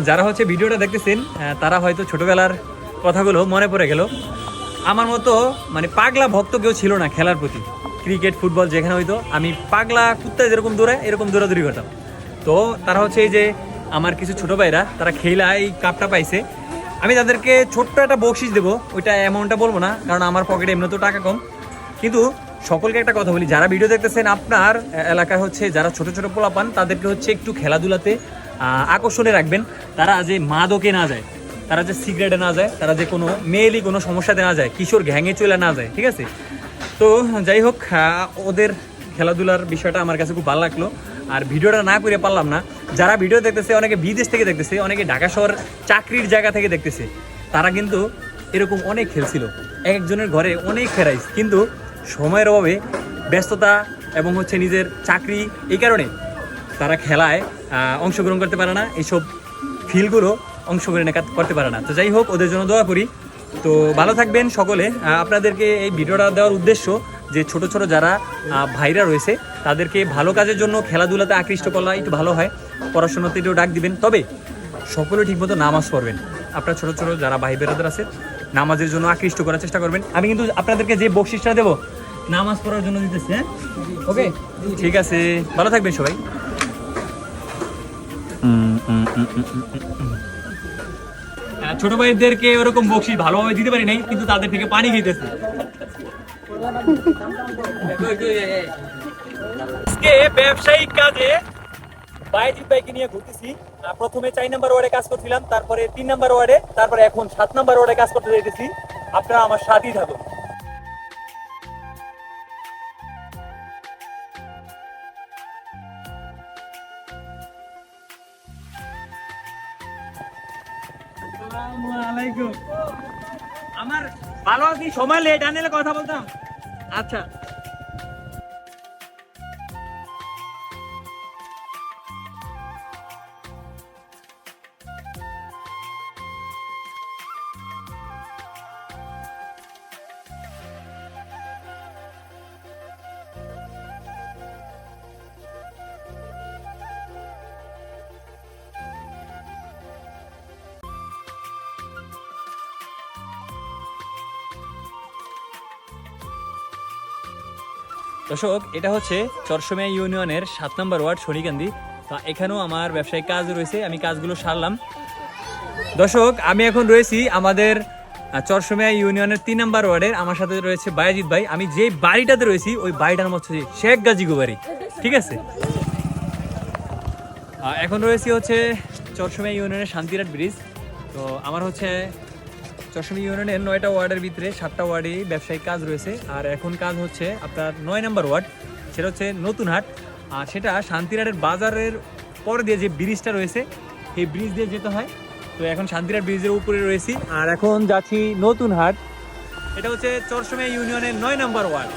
যারা হচ্ছে ভিডিওটা দেখতেছেন তারা হয়তো ছোটবেলার কথাগুলো মনে পড়ে গেল। আমার মতো মানে পাগলা ভক্ত কেউ ছিল না খেলার প্রতি। ক্রিকেট ফুটবল যেখানে হইতো আমি পাগলা কুত্তা যেরকম দৌড়ায় এরকম দৌড়াদৌড়ি করতাম। তো তারা হচ্ছে এই যে আমার কিছু ছোট ভাইরা তারা খেলা এই কাপটা পাইছে, আমি তাদেরকে ছোট্ট একটা বকশিস দেবো। ওইটা অ্যামাউন্টটা বলবো না, কারণ আমার পকেটে এমনি তো টাকা কম। কিন্তু সকলকে একটা কথা বলি, যারা ভিডিও দেখতেছেন আপনার এলাকায় হচ্ছে যারা ছোট ছোট পোলা পান তাদেরকে হচ্ছে একটু খেলাধুলাতে আকর্ষণে রাখবেন। তারা যে মাদকে না যায়, তারা যে সিগারেটে না যায়, তারা যে কোনো মেয়েলি কোনো সমস্যাতে না যায়, কিশোর ঘ্যাঙে চলে না যায়, ঠিক আছে? তো যাই হোক, ওদের খেলাধুলার বিষয়টা আমার কাছে খুব ভালো লাগলো। আর ভিডিওটা না করে পারলাম না। যারা ভিডিও দেখতেছে অনেকে বিদেশ থেকে দেখতেছে, অনেকে ঢাকা শহর চাকরির জায়গা থেকে দেখতেছে, তারা কিন্তু এরকম অনেক খেলছিল, এক একজনের ঘরে অনেক ফেরাইস, কিন্তু সময়ের অভাবে ব্যস্ততা এবং হচ্ছে নিজের চাকরি, এই কারণে তারা খেলায় অংশগ্রহণ করতে পারে না, এইসব ফিলগুলো অংশগ্রহণ করতে পারে না। তো যাই হোক, ওদের জন্য দোয়া করি। তো ভালো থাকবেন সকলে। আপনাদেরকে এই ভিডিওটা দেওয়ার উদ্দেশ্য যে ছোট ছোট যারা ভাইরা রয়েছে তাদেরকে ভালো কাজের জন্য খেলাধুলাতে আকৃষ্ট করলে একটু ভালো হয়, পড়াশোনাতে একটু ডাক দিবেন, তবে সকলে ঠিকমতো নামাজ পড়বেন। আপনার ছোট ছোট যারা ভাই বেরাদার আছে নামাজের জন্য আকৃষ্ট করার চেষ্টা করবেন। আমি কিন্তু আপনাদেরকে যে বকশিসটা দেবো নামাজ পড়ার জন্য দিতেছি। হ্যাঁ, ওকে, ঠিক আছে, ভালো থাকবেন সবাই। ছোট ভাইদেরকে ওরকম বকশিস ভালোভাবে দিতে পারি নাই, কিন্তু তাদের থেকে পানি খেতেছে। আজকে ব্যবসায়িক কাজে বায়েজিৎ ভাইকে নিয়ে ঘুরতেছি। প্রথমে 4 নাম্বার ওয়ার্ডে কাজ করছিলাম, তারপরে 3 নাম্বার ওয়ার্ডে, তারপরে এখন 7 নাম্বার ওয়ার্ডে কাজ করতে যাইতেছি। আপনারা আমার সাথেই থাকুন। আসসালামু আলাইকুম। আমার ভালো আছি, সময় লেট আনলে কথা বলতাম। আচ্ছা, দর্শক, এটা হচ্ছে চরসমিয়া ইউনিয়নের 7 নম্বর ওয়ার্ড শনিকান্দি। তা এখানেও আমার ব্যবসায়িক কাজ রয়েছে, আমি কাজগুলো সারলাম। দর্শক, আমি এখন রয়েছি আমাদের চরসমিয়া ইউনিয়নের 3 নম্বর ওয়ার্ডের। আমার সাথে রয়েছে বায়েজিৎ ভাই। আমি যে বাড়িটাতে রয়েছি ওই বাড়িটার মধ্যে শেখ গাজীগো বাড়ি, ঠিক আছে? এখন রয়েছি হচ্ছে চরসমিয়া ইউনিয়নের শান্তিরাট ব্রিজ। তো আমার হচ্ছে চরসমিয়া ইউনিয়নের 9টা ওয়ার্ডের ভিতরে 7টা ওয়ার্ডে ব্যবসায়িক কাজ রয়েছে। আর এখন কাজ হচ্ছে আপনার 9 নম্বর ওয়ার্ড, সেটা হচ্ছে নতুন হাট। আর সেটা শান্তিরাটের বাজারের পরে দিয়ে যে ব্রিজটা রয়েছে সেই ব্রিজ দিয়ে যেতে হয়। তো এখন শান্তিরাট ব্রিজের উপরে রয়েছি আর এখন যাচ্ছি নতুন হাট। এটা হচ্ছে চরসমিয়া ইউনিয়নের 9 নম্বর ওয়ার্ড।